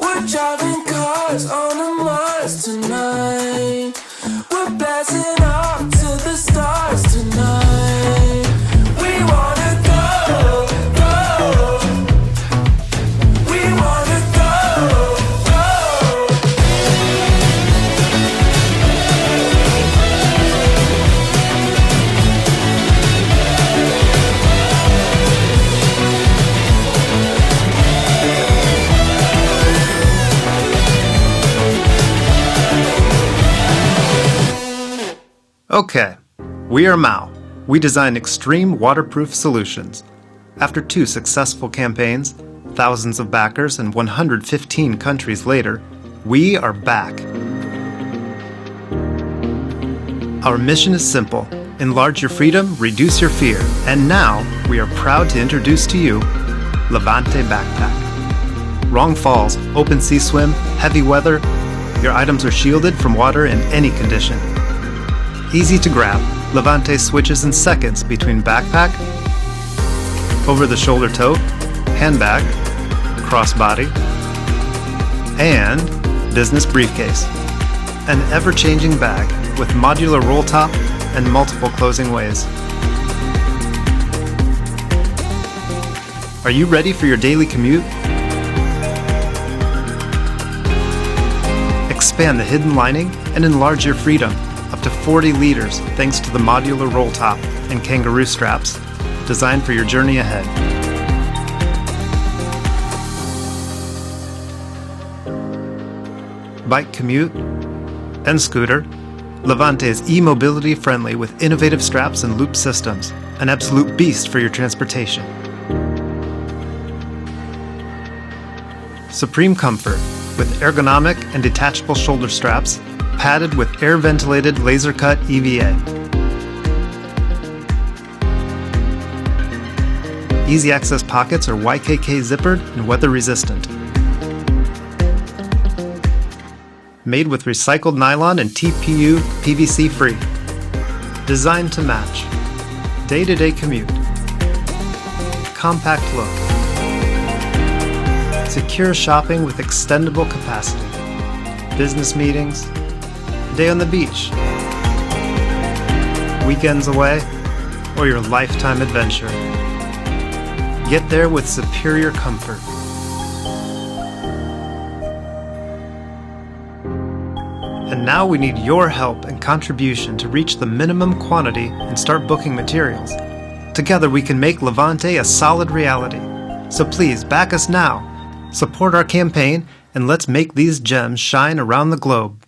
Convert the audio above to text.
We're driving cars on a Mars tonight. We're blasting off to the stars tonight. We wanna go, go. We wanna go, go. Okay, we are Mao. We design extreme waterproof solutions. After 2 successful campaigns, thousands of backers, and 115 countries later, we are back. Our mission is simple: enlarge your freedom, reduce your fear. And now, we are proud to introduce to you Levante Backpack. Wrong falls, open sea swim, heavy weather, your items are shielded from water in any condition. Easy to grab, Levante switches in seconds between backpack, over-the-shoulder tote, handbag, crossbody, and business briefcase. An ever-changing bag with modular roll top and multiple closing ways. Are you ready for your daily commute? Expand the hidden lining and enlarge your freedom. Up to 40 liters thanks to the modular roll top and kangaroo straps, designed for your journey ahead. Bike commute and scooter, Levante is e-mobility friendly with innovative straps and loop systems, an absolute beast for your transportation. Supreme comfort with ergonomic and detachable shoulder straps, padded with air-ventilated laser-cut EVA. Easy access pockets are YKK zippered and weather-resistant. Made with recycled nylon and TPU PVC-free. Designed to match. Day-to-day commute. Compact look. Secure shopping with extendable capacity. Business meetings. Day on the beach, weekends away, or your lifetime adventure. Get there with superior comfort. And now we need your help and contribution to reach the minimum quantity and start booking materials. Together we can make Levante a solid reality. So please back us now, support our campaign, and let's make these gems shine around the globe.